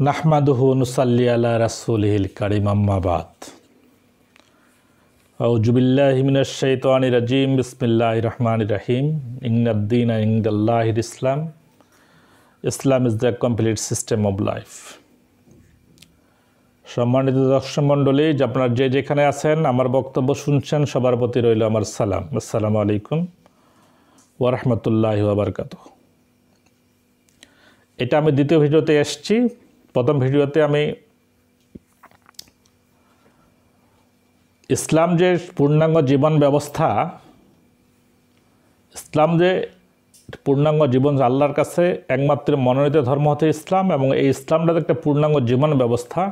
নাহমাদুহু নুসাল্লি আলা রাসূলিহিল কারীম আম্মা বাদ। আউযু বিল্লাহি মিনাশ শাইতানির রাজীম। বিসমিল্লাহির রহমানির রহিম। ইন্নাদ-দীনা ইনদাল্লাহিল ইসলাম। Islam is the complete system of life. সম্মানিত দর্শক মণ্ডলী, আপনারা যে যেখানে আছেন আমার বক্তব্য শুনছেন, সবার প্রতি রইল আমার সালাম। আসসালামু আলাইকুম ওয়া রাহমাতুল্লাহি ওয়া বারাকাতুহু। এটা আমি দ্বিতীয় ভিডিওতে এসেছি। প্রথম ভিডিওতে আমি ইসলাম যে পূর্ণাঙ্গ জীবন ব্যবস্থা, ইসলাম যে পূর্ণাঙ্গ জীবন, আল্লাহর কাছে একমাত্র মনোনীত ধর্ম হচ্ছে ইসলাম, এবং এই ইসলামটা একটা পূর্ণাঙ্গ জীবন ব্যবস্থা,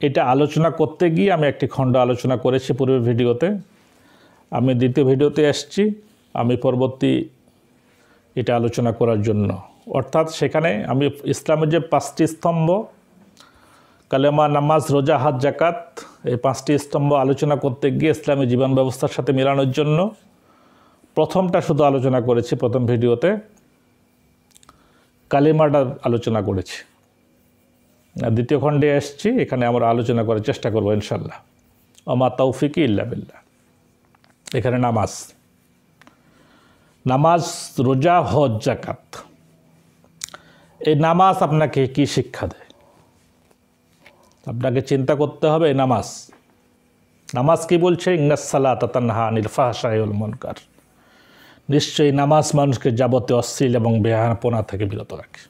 এটা আলোচনা করতে গিয়ে আমি একটি খণ্ড আলোচনা করেছি পূর্বের ভিডিওতে। আমি দ্বিতীয় ভিডিওতে এসেছি আমি পরবর্তী এটা আলোচনা করার জন্য। অর্থাৎ সেখানে আমি ইসলামের যে 5টি স্তম্ভ, কালেমা, নামাজ, রোজা, হজ, যাকাত, এই 5টি স্তম্ভ আলোচনা করতে গিয়ে ইসলামী জীবন ব্যবস্থার সাথে মেলানোর জন্য প্রথমটা শুধু আলোচনা করেছি। প্রথম ভিডিওতে কালেমাটা আলোচনা করেছি। দ্বিতীয় খণ্ডে এসেছি, এখানে আমরা আলোচনা করার চেষ্টা করব ইনশাল্লাহ। ওমা তাওফিকি ইল্লা বিল্লাহ। এখানে নামাজ, রোজা, হজ, যাকাত, এই নামাজ আপনাকে কি শিক্ষা দেয়? আপনাকে চিন্তা করতে হবে। নামাজ কি বলছে? ইন্নাস সালাতা তানহা আনিল ফাহশাই ওয়াল মুনকার। নিশ্চয়ই নামাজ মানুষকে যাবতীয় অশ্লীল এবং বেহায়াপনা থেকে বিরত রাখে।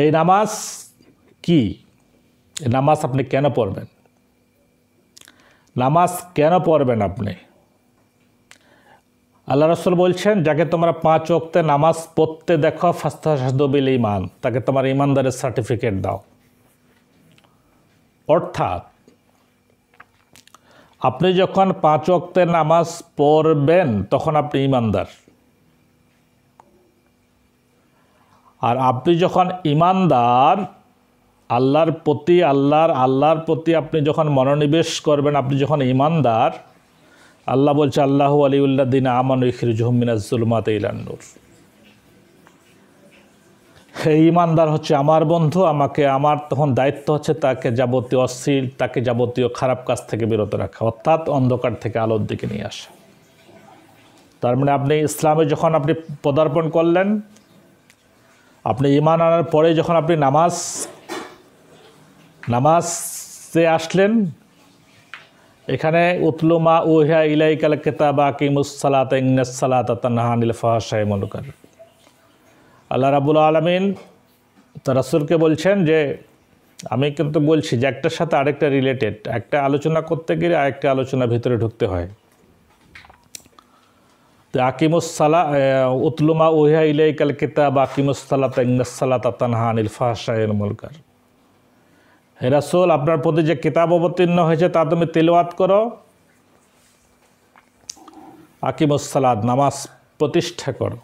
এই নামাজ কি? এই নামাজ আপনি কেন পড়বেন? নামাজ কেন পড়বেন আপনি? আল্লাহ রাসূল বলছেন, যাকে তোমরা 5 ওয়াক্তে নামাজ পড়তে দেখো ফাস্তাশহাদু বিল ঈমান, তাকে তোমার ঈমানদারের সার্টিফিকেট দাও। অর্থাৎ আপনি যখন 5 ওয়াক্তে নামাজ পড়বেন তখন আপনি ঈমানদার। আর আপনি যখন ঈমানদার, আল্লাহর প্রতি আপনি যখন মনোনিবেশ করবেন, আপনি যখন ঈমানদার, আল্লাহ বলছে আল্লাহু ওয়ালিউল্লাযিনা আমানু ইখরিজুহুম মিনাজ যুলুমাতি ইলান নূর। এই ঈমানদার হচ্ছে আমার বন্ধু। আমার তখন দায়িত্ব হচ্ছে তাকে যাবতীয় অশ্লীল, তাকে যাবতীয় খারাপ কাজ থেকে বিরত রাখা, অর্থাৎ অন্ধকার থেকে আলোর দিকে নিয়ে আসা। তার মানে আপনি ইসলামে যখন আপনি পদার্পণ করলেন, আপনি ঈমান আনার পরে যখন আপনি নামাজে আসলেন, এখানে উতলু মা উহিয়া ইলাইকাল কিতাবা আকিমুস সালাতা ইন্নাস সালাতা তানহা আনিল ফাহশাই ওয়াল মুনকার। আল্লাহ রাব্বুল আলামিন তার রাসূলকে বলছেন যে, আমি কিন্তু বলছি যে একটার সাথে আরেকটা রিলেটেড। একটা আলোচনা করতে গেলে আরেকটা আলোচনা ভিতরে ঢুকতে হয়। তো আকিমুস সালা উতলু মা উহিয়া ইলাইকাল কিতাবা আকিমুস সালাতা ইন্নাস সালাতা তানহা আনিল ফাহশাই ওয়াল মুনকার। হে রাসূল, আপনার প্রতি যে কিতাব অবতীর্ণ হয়েছে তা তুমি তেলাওয়াত করো। আকিমুস সালাত, নামাজ প্রতিষ্ঠা করো।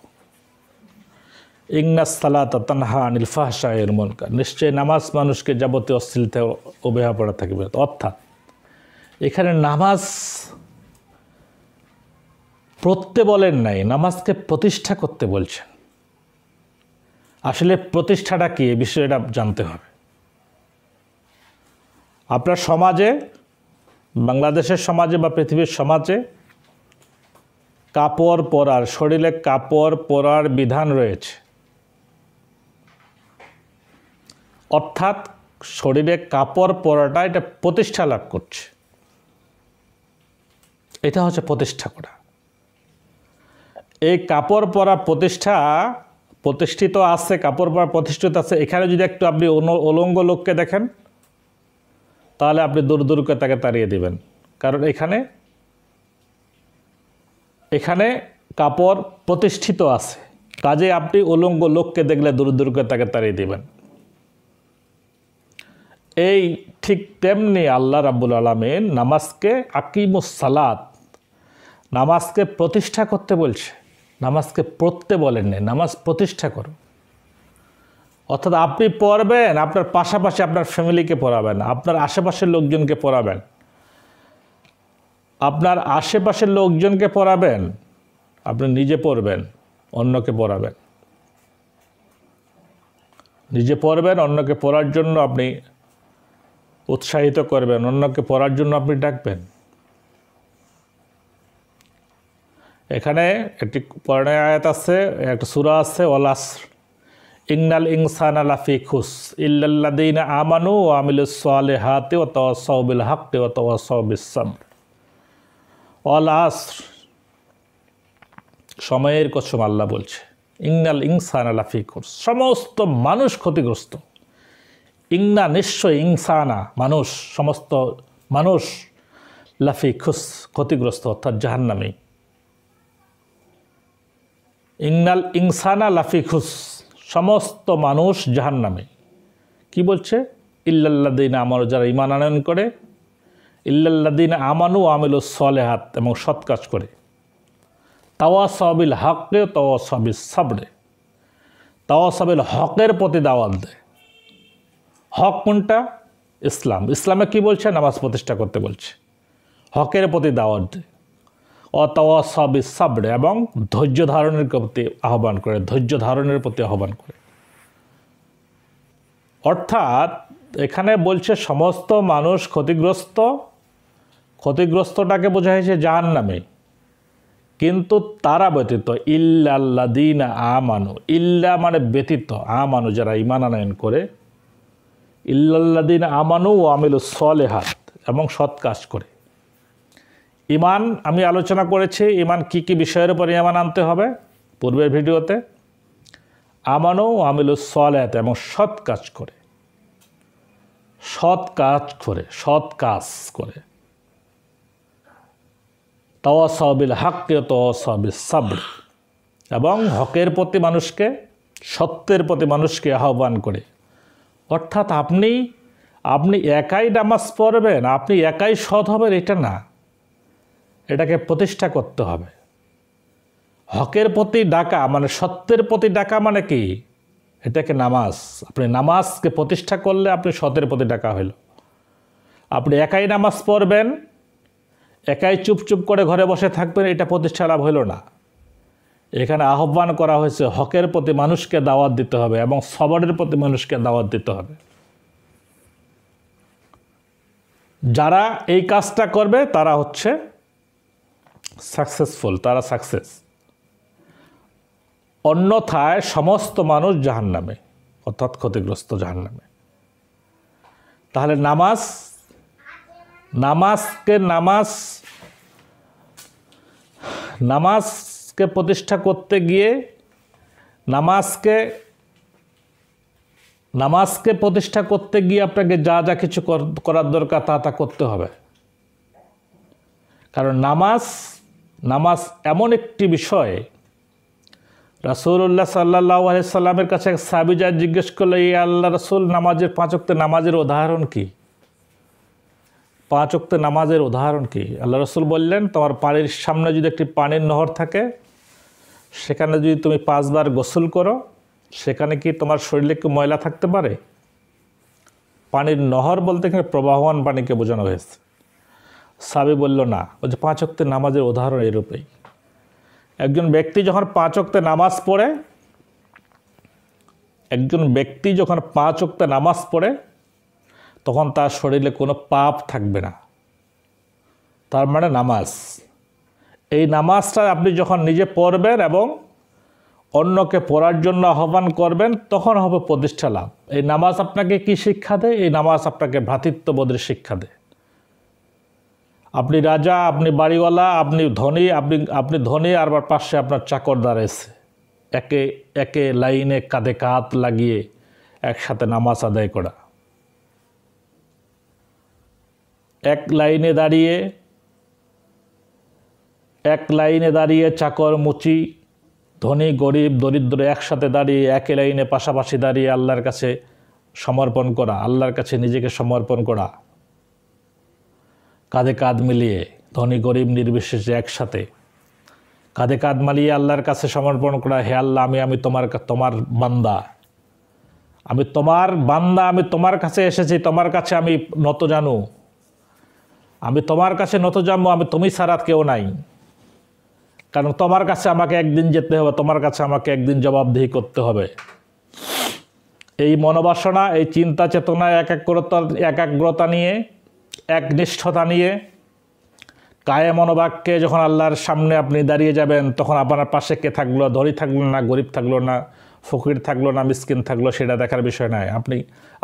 ইন্নাস সালাতা তানহা আনিল ফাহশাই ওয়াল মুনকার। নিশ্চয়ই নামাজ মানুষকে যাবতীয় অশ্লীলতা ও বেহায়াপনা থেকে বিরত। অর্থাৎ এখানে নামাজ পড়তে বলেন নাই, নামাজকে প্রতিষ্ঠা করতে বলছেন। আসলে প্রতিষ্ঠাটা কি, এই বিষয়টা জানতে হবে। আপনার সমাজে, বাংলাদেশের সমাজে বা পৃথিবীর সমাজে কাপড় পরার, শরীরে কাপড় পরার বিধান রয়েছে। অর্থাৎ শরীরে কাপড় পরাটা এটা প্রতিষ্ঠা লাভ করছে। এটা হচ্ছে প্রতিষ্ঠা করা। এই কাপড় পরা প্রতিষ্ঠিত আছে, কাপড় পরা প্রতিষ্ঠিত আছে। এখানে যদি একটু আপনি উলঙ্গ লোককে দেখেন, তাহলে আপনি দূর দূর করে তাকে তাড়িয়ে দিবেন। কারণ এখানে কাপড় প্রতিষ্ঠিত আছে, কাজে আপনি উলঙ্গ লোককে দেখলে দূর দূর করে তাকে তাড়িয়ে দিবেন। এই ঠিক তেমনি আল্লাহ রাব্বুল আলামিন নামাজকে আকিমুস সালাত, নামাজকে প্রতিষ্ঠা করতে বলছে। নামাজকে পড়তে বলেন না, নামাজ প্রতিষ্ঠা করো। অর্থাৎ আপনি পড়বেন, আপনার পাশাপাশি আপনার ফ্যামিলিকে পড়াবেন, আপনার আশেপাশের লোকজনকে পড়াবেন, আপনার আশেপাশের লোকজনকে পড়াবেন, আপনি নিজে পড়বেন, অন্যকে পড়াবেন। নিজে পড়বেন, অন্যকে পড়ার জন্য আপনি উৎসাহিত করবেন, অন্যকে পড়ার জন্য আপনি ডাকবেন। এখানে একটি কোরআনের আয়াত আছে, একটা সূরা আছে, ওয়াল আসর ইন্নাল ইনসানা লাফি খুস ইল্লাল্লাযীনা আমানু ওয়া আমিলুস সালিহাতি ওয়া তাওয়াসাউ বিল হাক্কি ওয়া তাওয়াসাউ বিস সাবর। ওয়াল আসর, সময়ের কসম আল্লাহ বলছে, ইন্নাল ইনসানা লাফি খুস, সমস্ত মানুষ ক্ষতিগ্রস্ত। ইন্না, নিশ্চয়, ইনসানা মানুষ, সমস্ত মানুষ, লাফি খুস ক্ষতিগ্রস্ত, অর্থাৎ জাহান্নামী। ইন্নাল ইনসানা লাফি খুস, সমস্ত মানুষ জাহান্নামে। কি বলছে? ইল্লাল্লাযীনা আমানু, যারা ঈমান আনয়ন করে, ইল্লাল্লাযীনা আমানু ওয়া আমিলুস সালিহাত, এবং সৎ কাজ করে, তাওয়াসাউ বিল হাক্কি তাওয়াসাউ বিস সাবরে, তাওয়াসাউ বিল হকের প্রতি দাওয়াত দেয়। হক কোনটা? ইসলাম। ইসলামে কি বলছে? নামাজ প্রতিষ্ঠা করতে বলছে। হকের প্রতি দাওয়াত দেয়। তাওয়াসাউ বিস সাবরে, এবং ধৈর্য ধারণের প্রতি আহ্বান করে, ধৈর্য ধারণের প্রতি আহ্বান করে। অর্থাৎ এখানে বলছে সমস্ত মানুষ ক্ষতিগ্রস্ত, ক্ষতিগ্রস্তটাকে বোঝা হয়েছে জাহান্নামে, কিন্তু তারা ব্যতীত, ইল্লাল্লাযীনা আমানু, ইল্লা মানে ব্যতীত, আমানু যারা ঈমান আনয়ন করে, ইল্লাল্লাযীনা আমানু ওয়া আমিলুস সালিহাত, এবং সৎ কাজ করে। ঈমান আমি আলোচনা করেছি, ঈমান কী কী বিষয়ের উপর ঈমান আনতে হবে পূর্বের ভিডিওতে। আমানু ওয়া আমিলুস সালিহাত, এবং সৎ কাজ করে, সৎ কাজ করে, সৎ কাজ করে। তাওয়াসাউ বিল হাক্কি ওয়া তাওয়াসাউ বিস সাবর, এবং হকের প্রতি মানুষকে, সত্যের প্রতি মানুষকে আহ্বান করে। অর্থাৎ আপনি একাই নামাজ পড়বেন, আপনি একাই সৎ হবেন, এটা না, এটাকে প্রতিষ্ঠা করতে হবে। হকের প্রতি ডাকা মানে, সত্যের প্রতি ডাকা মানে কি? এটাকে নামাজ। আপনি নামাজকে প্রতিষ্ঠা করলে আপনি সতের প্রতি ডাকা হইল। আপনি একাই নামাজ পড়বেন, একাই চুপ করে ঘরে বসে থাকবেন, এটা প্রতিষ্ঠা লাভ হইল না। এখানে আহ্বান করা হয়েছে হকের প্রতি মানুষকে দাওয়াত দিতে হবে, এবং সবরের প্রতি মানুষকে দাওয়াত দিতে হবে। যারা এই কাজটা করবে তারা হচ্ছে সাকসেসফুল, তারা সাকসেস। অন্যথায় সমস্ত মানুষ জাহান্নামে, অর্থাৎ ক্ষতিগ্রস্ত জাহান্নামে। তাহলে নামাজকে প্রতিষ্ঠা করতে গিয়ে, নামাজকে প্রতিষ্ঠা করতে গিয়ে আপনাকে যা যা কিছু করার দরকার তা করতে হবে। কারণ নামাজ এমন একটি বিষয়, রাসূলুল্লাহ সাল্লাল্লাহু আলাইহি সাল্লামের কাছে এক সাহাবী যা জিজ্ঞেস করলো, ইয়া আল্লাহ রাসূল, নামাজের 5 ওয়াক্ত নামাজের উদাহরণ কি? 5 ওয়াক্ত নামাজের উদাহরণ কি? আল্লাহ রাসূল বললেন, তোমার বাড়ির সামনে যদি একটি পানির নহর থাকে, সেখানে যদি তুমি 5 বার গোসল করো, সেখানে কি তোমার শরীরে কি ময়লা থাকতে পারে? পানির নহর বলতে এখানে প্রবাহমান পানিকে বোঝানো হয়েছে। সাহাবী বলল না, বলছে 5 ওয়াক্ত নামাজের উদাহরণ এরূপেই। একজন ব্যক্তি যখন 5 ওয়াক্ত নামাজ পড়ে, তখন তার শরীরে কোনো পাপ থাকবে না। তার মানে নামাজ, এই নামাজটা আপনি যখন নিজে পড়বেন এবং অন্যকে পড়ার জন্য আহ্বান করবেন, তখন হবে প্রতিষ্ঠা লাভ। এই নামাজ আপনাকে কি শিক্ষা দেয়? এই নামাজ আপনাকে ভ্রাতৃত্ববোধের শিক্ষা দেয়। আপনি রাজা, আপনি বাড়িওয়ালা, আপনি ধনী, আর পাশে আপনার চাকর দাঁড়িয়েছে, একে লাইনে কাঁধে কাঁধ লাগিয়ে একসাথে নামাজ আদায় করা। এক লাইনে দাঁড়িয়ে চাকর মুচি, ধনী গরিব দরিদ্র একসাথে দাঁড়িয়ে, একই লাইনে পাশাপাশি দাঁড়িয়ে আল্লাহর কাছে সমর্পণ করা, আল্লাহর কাছে নিজেকে সমর্পণ করা, কাঁধে কাঁধ মিলিয়ে, ধনী গরিব নির্বিশেষে একসাথে কাঁধে কাঁধ মিলিয়ে আল্লাহর কাছে সমর্পণ করা। হে আল্লাহ, আমি তোমার বান্দা, আমি তোমার কাছে এসেছি, তোমার কাছে আমি নত জানু, আমি তোমার কাছে নত জানবো, আমি তুমি ছাড়া কেউ নাই। কারণ তোমার কাছে আমাকে একদিন যেতে হবে, তোমার কাছে আমাকে একদিন জবাবদিহি করতে হবে। এই মনোবাসনা, এই চিন্তা চেতনা একাগ্রতা নিয়ে, একনিষ্ঠতা নিয়ে কায়ে মনোবাক্যে যখন আল্লাহর সামনে আপনি দাঁড়িয়ে যাবেন, তখন আপনার পাশে কে থাকলো, ধনী থাকলো না, গরিব থাকলো না, ফকির থাকলো না, মিসকিন থাকলো, সেটা দেখার বিষয় নয়।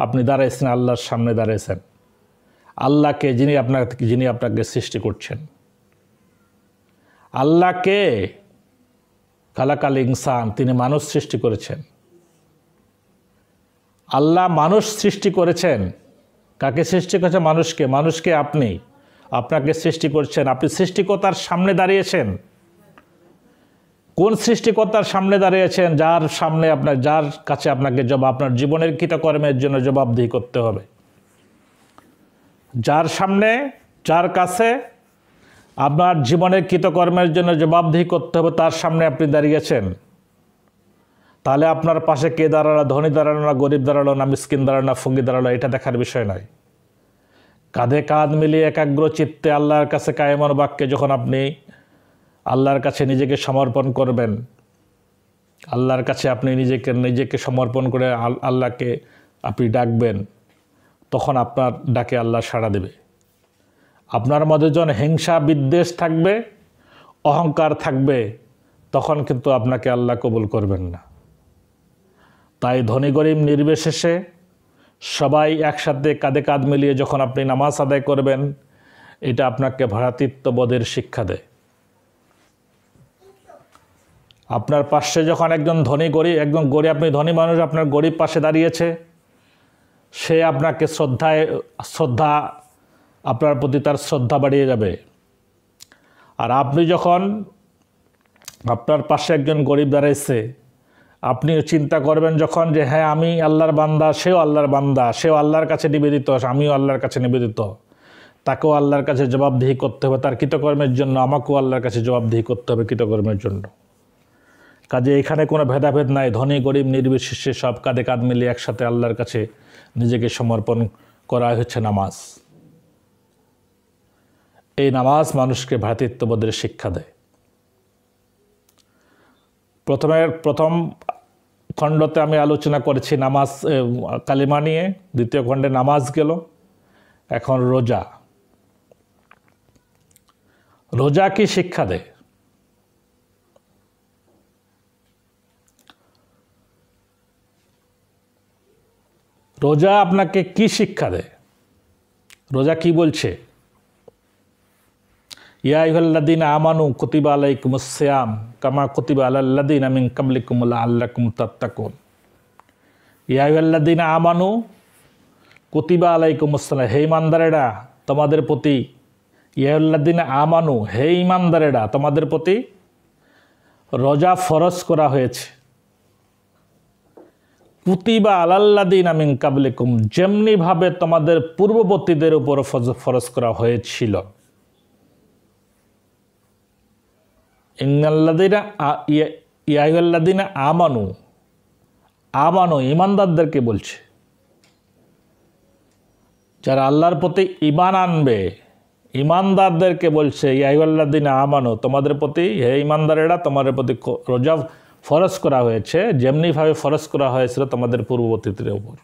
আপনি দাঁড়াইছেন, আল্লাহর সামনে দাঁড়িয়েছেন। আল্লাহকে যিনি আপনাকে সৃষ্টি করছেন। আল্লাহকে খালাকাল ইনসান, তিনি মানুষ সৃষ্টি করেছেন। আল্লাহ মানুষ সৃষ্টি করেছেন। কাকে সৃষ্টি করেছেন? মানুষকে আপনাকে সৃষ্টি করছেন। আপনি সৃষ্টিকর্তার সামনে দাঁড়িয়েছেন। কোন সৃষ্টিকর্তার সামনে দাঁড়িয়েছেন? যার কাছে আপনাকে আপনার জীবনের কৃতকর্মের জন্য জবাবদিহি করতে হবে। যার কাছে আপনার জীবনের কৃতকর্মের জন্য জবাবদিহি করতে হবে, তার সামনে আপনি দাঁড়িয়েছেন। তাহলে আপনার পাশে কে দাঁড়ালো, ধনী দাঁড়ালো না, গরিব দাঁড়ালো না, মিসকিন দাঁড়ালো না, ফকির দাঁড়ালো, এটা দেখার বিষয় নয়। কাঁধে কাঁধ মিলিয়ে একাগ্র চিত্তে আল্লাহর কাছে কায়েমন বাক্যে যখন আপনি আল্লাহর কাছে নিজেকে সমর্পণ করবেন, আল্লাহর কাছে আপনি নিজেকে সমর্পণ করে আল্লাহকে আপনি ডাকবেন, তখন আপনার ডাকে আল্লাহ সাড়া দেবে। আপনার মধ্যে যখন হিংসা বিদ্বেষ থাকবে, অহংকার থাকবে, তখন কিন্তু আপনাকে আল্লাহ কবুল করবেন না। তাই ধনী গরিব নির্বিশেষে সবাই একসাথে কাঁধে কাঁধ মিলিয়ে যখন আপনি নামাজ আদায় করবেন, এটা আপনাকে ভ্রাতৃত্ববোধের শিক্ষা দেয়। আপনার পাশে যখন একজন আপনি ধনী মানুষ, আপনার গরিব পাশে দাঁড়িয়েছে, সে আপনাকে আপনার প্রতি তার শ্রদ্ধা বাড়িয়ে যাবে। আর আপনি যখন আপনার পাশে একজন গরিব দাঁড়াইছে, আপনিও চিন্তা করবেন যখন যে হ্যাঁ, আমি আল্লাহর বান্দা, সেও আল্লাহর বান্দা, সেও আল্লাহর কাছে নিবেদিত, আমিও আল্লাহর কাছে নিবেদিত, তাকেও আল্লাহর কাছে জবাবদিহি করতে হবে তার কৃতকর্মের জন্য, আমাকেও আল্লাহর কাছে জবাবদিহি করতে হবে কৃতকর্মের জন্য। কাজে এখানে কোনো ভেদাভেদ নাই, ধনী গরিব নির্বিশেষে সব কাঁধে কাঁধ মিলিয়ে একসাথে আল্লাহর কাছে নিজেকে সমর্পণ করা হচ্ছে নামাজ। এই নামাজ মানুষকে ভ্রাতৃত্ববোধের শিক্ষা দেয়। প্রথম খণ্ডতে আমি আলোচনা করেছি নামাজ, কালিমা নিয়ে। দ্বিতীয় খণ্ডে নামাজ গেল। এখন রোজা কি শিক্ষা দেয়? রোজা আপনাকে কি শিক্ষা দেয়? রোজা কি বলছে? ইয়া আইয়ুহাল্লাযীনা আমানু কুতিবা আলাইকুমুস সিয়াম কামা কুতিবা আলাল্লাযীনা মিন ক্বাবলিকুম লাআল্লাকুম তাত্তাকুন। ইয়া আইয়ুহাল্লাযীনা আমানু কুতিবা আলাইকুমুস সিয়াম, হে ঈমানদারেরা তোমাদের প্রতি, ইয়া আইয়ুহাল্লাযীনা আমানু, হে ঈমানদারেরা তোমাদের প্রতি রোজা ফরজ করা হয়েছে। কুতিবা আলাল্লাযীনা মিন ক্বাবলিকুম, যেমনিভাবে তোমাদের পূর্ববর্তীদের উপর ফরজ করা হয়েছিল। ইয়া আইয়ুহাল্লাযীনা আমানু, ঈমানদারদেরকে বলছে, যারা আল্লাহর প্রতি ঈমান আনবে, ঈমানদারদেরকে বলছে ইয়া আইয়ুহাল্লাযীনা আমানু, তোমাদের প্রতি, হে ঈমানদারেরা তোমাদের প্রতি রোজা ফরজ করা হয়েছে যেমনিভাবে ফরজ করা হয়েছিল তোমাদের পূর্ববর্তীদের উপর।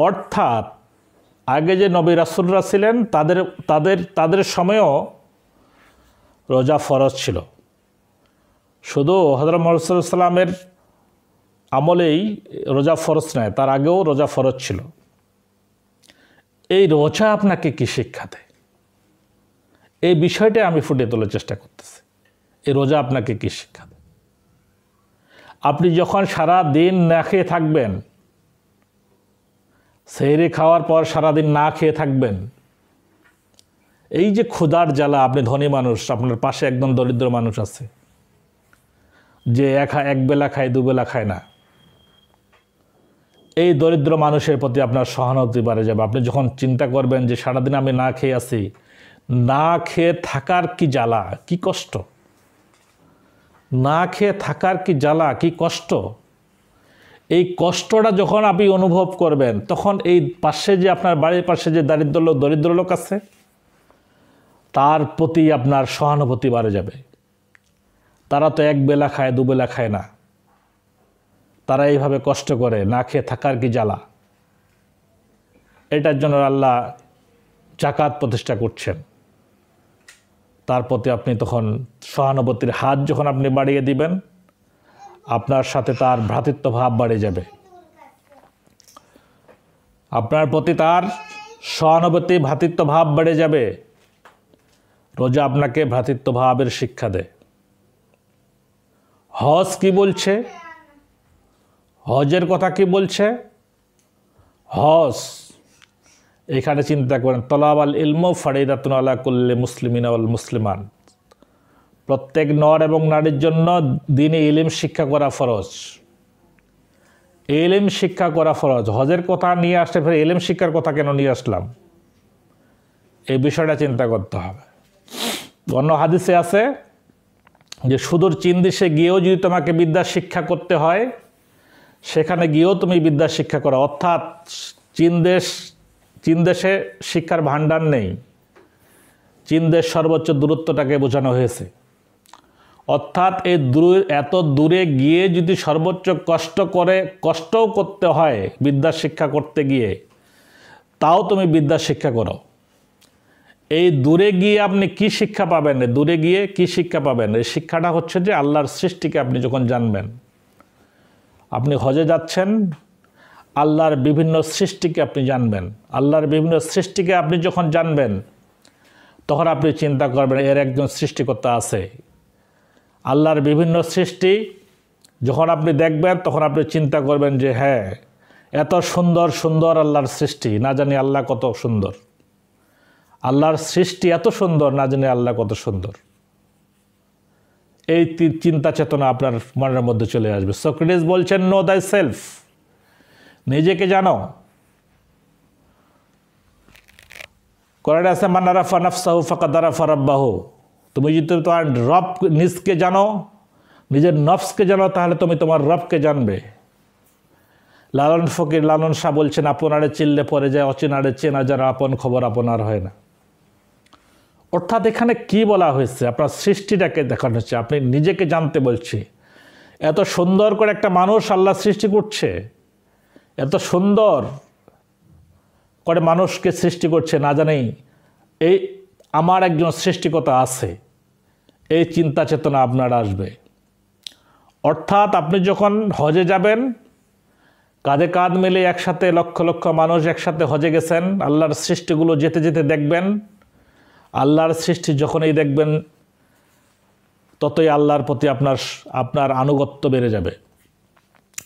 অর্থাৎ আগে যে নবী রাসূলরা ছিলেন তাদের সময়ও রোজা ফরজ ছিল। শুধু হযরত মুহাম্মদ সাল্লাল্লাহু আলাইহি ওয়াসাল্লামের আমলেই রোজা ফরজ নয়, তার আগেও রোজা ফরজ ছিল। এই রোজা আপনাকে কি শিক্ষা দেয়? এই বিষয়টা আমি ফুটিয়ে তোলার চেষ্টা করতেছি। এই রোজা আপনাকে কি শিক্ষা দেয়? আপনি যখন সারা দিন না খেয়ে থাকবেন, সেহরি খাওয়ার পর সারাদিন না খেয়ে থাকবেন, এই যে ক্ষুধার জ্বালা, আপনি ধনী মানুষ, আপনার পাশে একদম দরিদ্র মানুষ আছে যে এক বেলা খায়, দুবেলা খায় না, এই দরিদ্র মানুষের প্রতি আপনার সহানুভূতি বাড়ে যাবে। আপনি যখন চিন্তা করবেন যে সারাদিন আমি না খেয়ে আছি, না খেয়ে থাকার কি জ্বালা, কি কষ্ট, না খেয়ে থাকার কি জ্বালা, কি কষ্ট, এই কষ্টটা যখন আপনি অনুভব করবেন, তখন এই পাশে যে আপনার বাড়ির পাশে যে দরিদ্র লোক আছে, তার প্রতি আপনার সহানুভূতি বাড়ে যাবে। তারা তো এক বেলা খায়, দুবেলা খায় না, তারা এইভাবে কষ্ট করে, না খেয়ে থাকার কি জ্বালা। এটার জন্য আল্লাহ জাকাত প্রতিষ্ঠা করছেন। তার প্রতি আপনি তখন সহানুভূতির হাত যখন আপনি বাড়িয়ে দিবেন, আপনার সাথে তার ভ্রাতৃত্ব ভাব বাড়ে যাবে। আপনার প্রতি তার সহানুভূতি, ভ্রাতৃত্ব ভাব বেড়ে যাবে। রোজা আপনাকে ভ্রাতৃত্ব ভাবের শিক্ষা দেয়। হজ কি বলছে? হজের কথা কি বলছে? হজ এখানে চিন্তা করেন, তলাব আল ইলম ফারিদাতুন আলা কুল্লি মুসলিমিন ওয়াল মুসলিমান। প্রত্যেক নর এবং নারীর জন্য দ্বীনি ইলম শিক্ষা করা ফরজ। ইলম শিক্ষা করা ফরজ। হজের কথা নিয়ে আসলে ফের ইলম শিক্ষার কথা কেন নিয়ে আসলাম? এই বিষয়টা চিন্তা করতে হবে। অন্য হাদিসে আছে যে সুদূর চীন দেশে গিয়েও যদি তোমাকে বিদ্যা শিক্ষা করতে হয়, সেখানে গিয়েও তুমি বিদ্যা শিক্ষা করো। অর্থাৎ চীন দেশে শিক্ষার ভাণ্ডার নেই। চীন দেশ সর্বোচ্চ দূরত্বটাকে বোঝানো হয়েছে। অর্থাৎ এত দূরে গিয়ে যদি সর্বোচ্চ কষ্টও করতে হয় বিদ্যা শিক্ষা করতে গিয়ে, তাও তুমি বিদ্যা শিক্ষা করো। এই দূরে গিয়ে আপনি কি শিক্ষা পাবেন? দূরে গিয়ে কি শিক্ষা পাবেন? এই শিক্ষাটা হচ্ছে যে আল্লাহর সৃষ্টিকে আপনি যখন জানবেন, আপনি হজে যাচ্ছেন, আল্লাহর বিভিন্ন সৃষ্টিকে আপনি জানবেন। আল্লাহর বিভিন্ন সৃষ্টিকে আপনি যখন জানবেন, তখন আপনি চিন্তা করবেন এর একজন সৃষ্টিকর্তা আছে। আল্লাহর বিভিন্ন সৃষ্টি যখন আপনি দেখবেন, তখন আপনি চিন্তা করবেন যে হ্যাঁ, এত সুন্দর সুন্দর আল্লাহর সৃষ্টি, না জানি আল্লাহ কত সুন্দর। আল্লাহর সৃষ্টি এত সুন্দর, না জানি আল্লাহ কত সুন্দর। এই চিন্তা চেতনা আপনার মনের মধ্যে চলে আসবে। সক্রেটিস বলছেন, নো দাই সেলফ, নিজেকে জানো। কোরআনে আছে, মান আরাফা নাফসাহু ফাকাদ আরাফা রাব্বাহু। তুমি যদি তোমার রব নিজকে জানো, নিজের নফসকে জানো, তাহলে তুমি তোমার রবকে জানবে। লালন ফকির, লালন শাহ বলছেন, আপনারে চিনলে পরে যায়, অচেনারে চেনা যারা, আপন খবর আপনার হয় না। অর্থাৎ এখানে কি বলা হয়েছে? আপনার সৃষ্টিটাকে দেখানো হচ্ছে, আপনি নিজেকে জানতে বলছি। এত সুন্দর করে একটা মানুষ আল্লাহ সৃষ্টি করছে, এত সুন্দর করে মানুষকে সৃষ্টি করছে, না জানি এই আমার একজন সৃষ্টিকর্তা আছে। এই চিন্তা চেতনা আপনার আসবে। অর্থাৎ আপনি যখন হজে যাবেন, কাঁধে কাঁধ মিলে একসাথে লক্ষ লক্ষ মানুষ একসাথে হজে গেছেন, আল্লাহর সৃষ্টিগুলো যেতে যেতে দেখবেন। আল্লাহর সৃষ্টি যখনই দেখবেন, ততই আল্লাহর প্রতি আপনার আনুগত্য বেড়ে যাবে।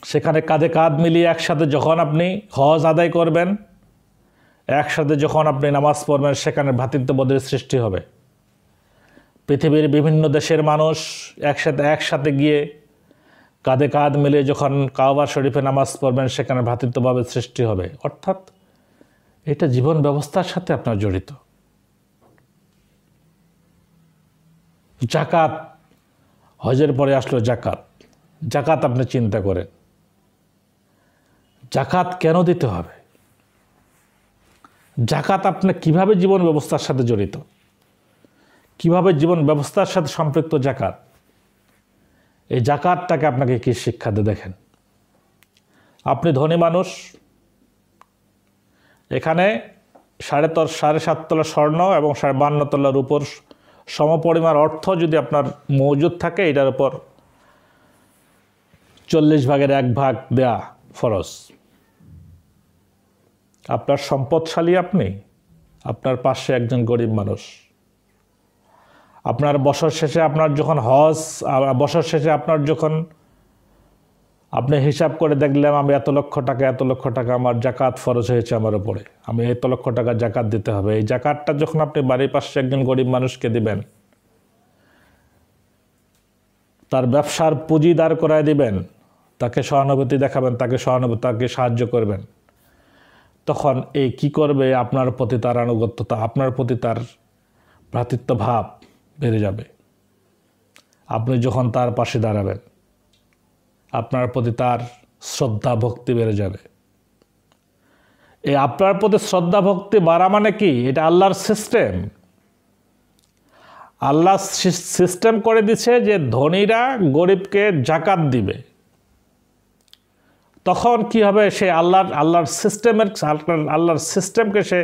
সেখানে কাঁধে কাঁধ মিলিয়ে একসাথে যখন আপনি হজ আদায় করবেন, একসাথে যখন আপনি নামাজ পড়বেন, সেখানে ভ্রাতৃত্ববোধের সৃষ্টি হবে। পৃথিবীর বিভিন্ন দেশের মানুষ একসাথে গিয়ে কাঁধে কাঁধ মিলে যখন কাবা শরীফে নামাজ পড়বেন, সেখানে ভ্রাতৃত্বভাবের সৃষ্টি হবে। অর্থাৎ এটা জীবন ব্যবস্থার সাথে আপনার জড়িত। জাকাত, হজের পরে আসলো জাকাত। জাকাত আপনি চিন্তা করেন, জাকাত কেন দিতে হবে? জাকাত আপনার কিভাবে জীবন ব্যবস্থার সাথে জড়িত, কিভাবে জীবন ব্যবস্থার সাথে সম্পৃক্ত জাকাত? এই জাকাতটাকে আপনাকে কি শিক্ষা দেয় দেখেন। আপনি ধনী মানুষ, এখানে 7.5 তোলা স্বর্ণ এবং 52 তোলার উপর সমপরিমাণ অর্থ যদি আপনার মজুদ থাকে, এটার উপর 40 ভাগের 1 ভাগ দেয়া ফরজ। আপনার সম্পদশালী আপনি, আপনার পাশে একজন গরিব মানুষ। আপনার বছর শেষে আপনার যখন আপনি হিসাব করে দেখলাম, আমি এত লক্ষ টাকা আমার জাকাত ফরজ হয়েছে আমার উপরে, আমি এত লক্ষ টাকা জাকাত দিতে হবে। এই জাকাতটা যখন আপনি বাড়ির পাশে একজন গরিব মানুষকে দিবেন, তার ব্যবসার পুঁজি দাঁড় করায় দিবেন, তাকে সহানুভূতি দেখাবেন, তাকে সাহায্য করবেন, তখন এই কি করবে? আপনার প্রতি তার আনুগত্যতা, আপনার প্রতি তার ভ্রাতৃত্ব ভাব বেড়ে যাবে। আপনি যখন তার পাশে দাঁড়াবেন, আপনার প্রতি তার শ্রদ্ধা ভক্তি বেড়ে যাবে। এই আপনার প্রতি শ্রদ্ধা ভক্তি বাড়া মানে কি? এটা আল্লাহর সিস্টেম। আল্লাহ সিস্টেম করে দিছে যে ধনীরা গরিবকে জাকাত দিবে। তখন কি হবে, সে আল্লাহর সিস্টেমকে সে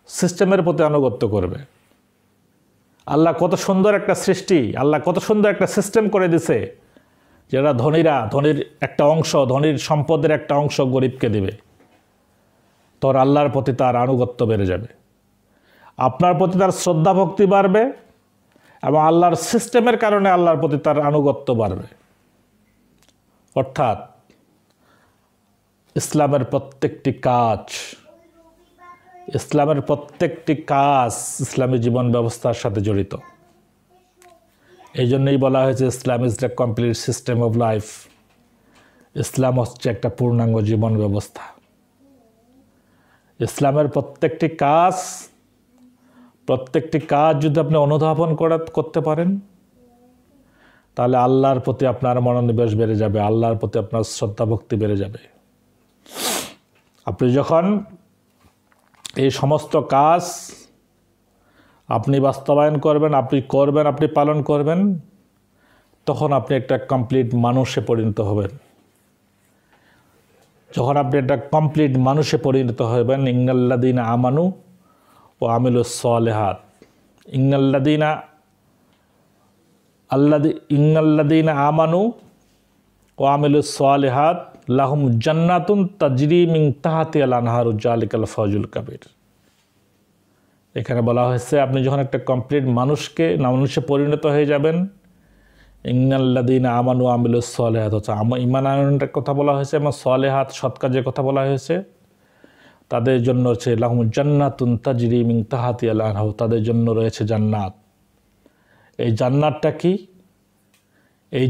সিস্টেমের প্রতি আনুগত্য করবে। আল্লাহ কত সুন্দর একটা সৃষ্টি, আল্লাহ কত সুন্দর একটা সিস্টেম করে দিছে, যেটা ধনীর একটা অংশ, ধনীর সম্পদের একটা অংশ গরিবকে দিবে। তোর আল্লাহর প্রতি তার আনুগত্য বেড়ে যাবে, আপনার প্রতি তার শ্রদ্ধা ভক্তি বাড়বে, এবং আল্লাহর সিস্টেমের কারণে আল্লাহর প্রতি তার আনুগত্য বাড়বে। অর্থাৎ ইসলামের প্রত্যেকটি কাজ ইসলামী জীবন ব্যবস্থার সাথে জড়িত। এই জন্যই বলা হয়েছে Islam is the complete system of life. ইসলাম হচ্ছে একটা পূর্ণাঙ্গ জীবন ব্যবস্থা। ইসলামের প্রত্যেকটি কাজ যদি আপনি অনুধাবন করতে পারেন, তাহলে আল্লাহর প্রতি আপনার মনোনিবেশ বেড়ে যাবে, আল্লাহর প্রতি আপনার শ্রদ্ধা ভক্তি বেড়ে যাবে। আপনি যখন এই সমস্ত কাজ আপনি বাস্তবায়ন করবেন, আপনি পালন করবেন, তখন আপনি একটা কমপ্লিট মানুষে পরিণত হবেন। যখন আপনি একটা কমপ্লিট মানুষে পরিণত হবেন, ইন্নাল্লাযীনা আমানু ও আমিলুস সালিহাত, ইন্নাল্লাযীনা আমানু ও আমিলুস সালিহাত লাহুম জান্নাতুন তাজরি মিন তাহতিহাল আনহারু যালিকাল ফাওজুল কাবীর। এখানে বলা হয়েছে আপনি যখন একটা কমপ্লিট মানুষে পরিণত হয়ে যাবেন, ইন্নাল্লাযীনা আমানু ওয়া আমিলুস সালিহাত হচ্ছে ঈমান আনয়নের কথা বলা হয়েছে, এবং সালিহাত সৎ কাজের কথা বলা হয়েছে। তাদের জন্য হচ্ছে লাহুম জান্নাতুন তাজরি মিন তাহতিহাল আনহারু, তাদের জন্য রয়েছে জান্নাত। এই জান্নাতটা কি? এই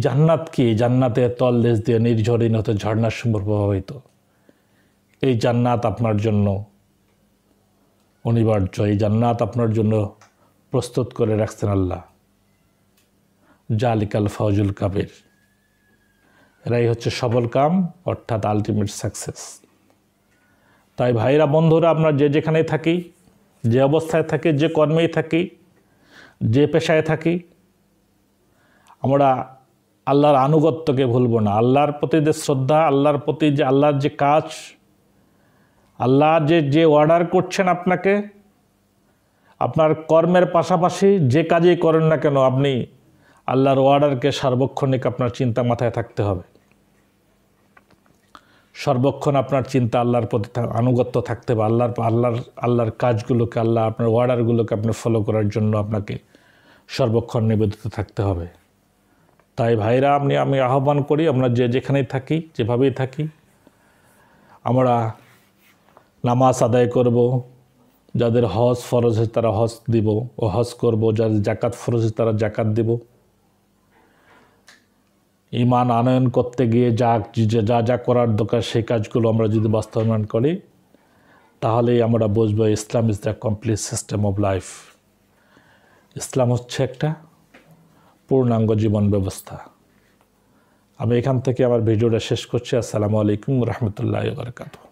জান্নাতের তলদেশ দিয়ে নির্ঝরিণ হতে ঝর্ণার সমূহ প্রবাহিত। এই জান্নাত আপনার জন্য অনিবার্য, এই জান্নাত আপনার জন্য প্রস্তুত করে রাখছেন আল্লাহ। জালিকাল ফাওজুল কাবীর, এরাই হচ্ছে সফল কাম, অর্থাৎ আলটিমেট সাকসেস। তাই ভাইরা, বন্ধুরা, আমরা যেখানেই থাকি, যে অবস্থায় থাকি, যে কর্মেই থাকি, যে পেশায় থাকি, আমরা আল্লাহর আনুগত্যকে ভুলব না। আল্লাহর প্রতি যে শ্রদ্ধা, আল্লাহর প্রতি যে আল্লাহর যে কাজ, আল্লাহ যে অর্ডার করছেন আপনাকে, আপনার কর্মের পাশাপাশি যে কাজেই করেন না কেন, আপনি আল্লাহর অর্ডারকে সার্বক্ষণিক আপনার চিন্তা মাথায় থাকতে হবে। সর্বক্ষণ আপনার চিন্তা আল্লাহর প্রতি আনুগত্য থাকতে হবে। আল্লাহর কাজগুলোকে, আপনার অর্ডারগুলোকে আপনি ফলো করার জন্য আপনাকে সর্বক্ষণ নিবেদিত থাকতে হবে। তাই ভাইরা, আমি আহ্বান করি, আমরা যেখানেই থাকি, যেভাবেই থাকি, আমরা নামাজ আদায় করব, যাদের হজ ফরজ আছে তারা হজ দিব ও হজ করব, যাদের জাকাত ফরজ আছে তারা জাকাত দিব। ঈমান আনয়ন করতে গিয়ে যা করার দরকার সেই কাজগুলো আমরা যদি বাস্তবায়ন করি, তাহলেই আমরা বুঝবো Islam is the complete system of life. ইসলাম হচ্ছে একটা পূর্ণাঙ্গ জীবন ব্যবস্থা। আমি এখান থেকে আমার ভিডিওটা শেষ করছি। আসসালামু আলাইকুম ওয়া রাহমাতুল্লাহি ওয়া বারাকাতুহু।